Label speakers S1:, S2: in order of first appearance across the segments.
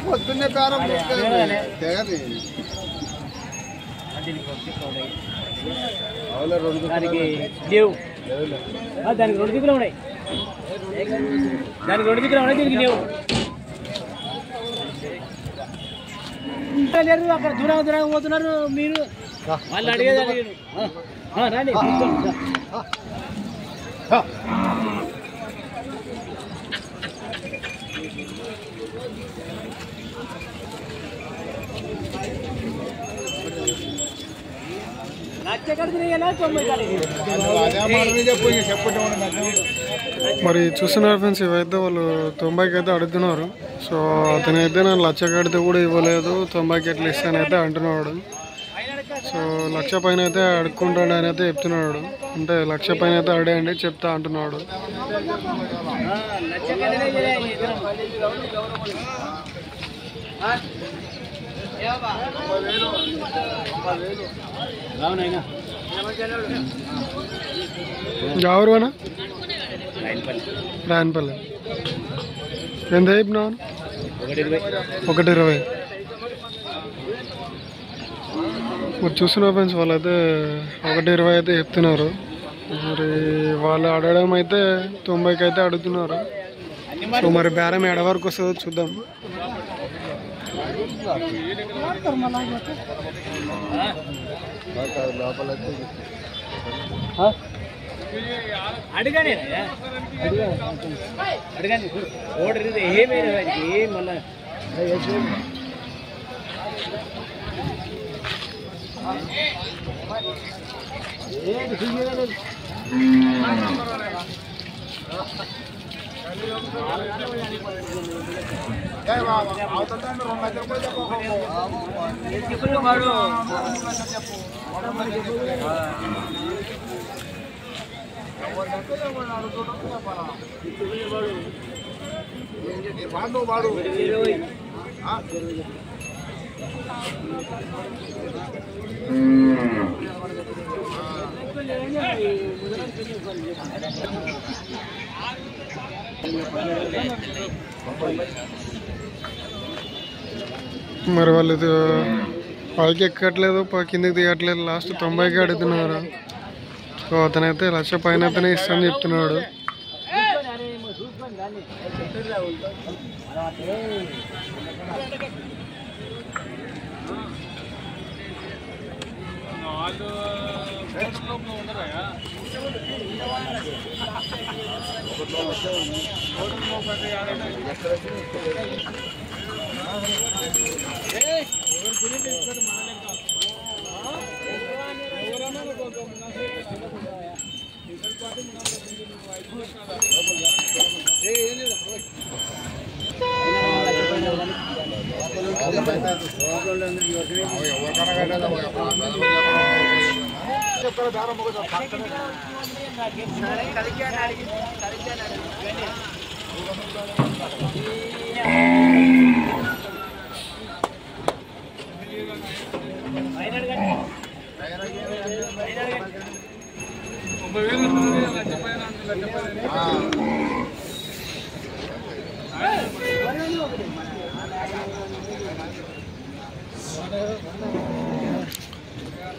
S1: పొద్దున్నే కారం
S2: దానికి లేవు, దానికి 2 దిక్కులు ఉన్నాయి, దీనికి లేవు. లేరు అక్కడ దూరంగా పోతున్నారు మీరు, వాళ్ళు అడిగేది రండి.
S3: మరి చూస్తున్నారు ఫ్రెండ్స్, ఇవైతే వాళ్ళు 90కి అయితే అడుగుతున్నారు. సో అతనైతే నేను 1,00,000 కడితే కూడా ఇవ్వలేదు, 90కి ఎట్లా ఇస్తానైతే అంటున్నాడు. సో 1,00,000 పైన అయితే అడుక్కుంటాడు అని అయితే చెప్తున్నాడు. అంటే 1,00,000 పైన అయితే అడేయండి చెప్తా అంటున్నాడు. ఎవరు అన్నా? రాయనపల్లి. ఎంత చెప్పినావు? 120. మరి చూస్తున్నారు ఫ్రెండ్స్, వాళ్ళైతే 120 అయితే చెప్తున్నారు. మరి వాళ్ళు అడగడం అయితే 90కి అయితే అడుగుతున్నారు. సో మరి బేరం ఎడ వరకు వస్తుందో చూద్దాం.
S2: అడగండి ఓడర్ ఏమైనా మళ్ళీ
S3: మరి వాళ్ళు పైకి ఎక్కట్లేదు, కిందకి దిగట్లేదు, లాస్ట్ 90కి అడుగుతున్నారు. సో అతనైతే 1,00,000 పైన అయితేనే ఇస్తాను చెప్తున్నాడు.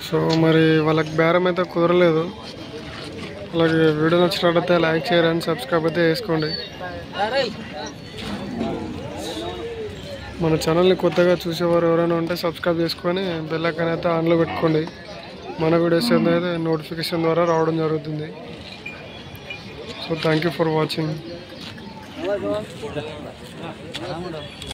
S3: సో మరి వాళ్ళకి బేరం అయితే కుదరలేదు. అలాగే వీడియో నచ్చినట్లయితే లైక్, షేర్ అండ్ సబ్స్క్రైబ్ అయితే చేసుకోండి. మన ఛానల్ని కొత్తగా చూసేవారు ఎవరైనా ఉంటే సబ్స్క్రైబ్ చేసుకొని బెల్ ఐకాన్ అయితే ఆన్లో పెట్టుకోండి. మన వీడియోస్ అయితే నోటిఫికేషన్ ద్వారా రావడం జరుగుతుంది. So thank you for watching.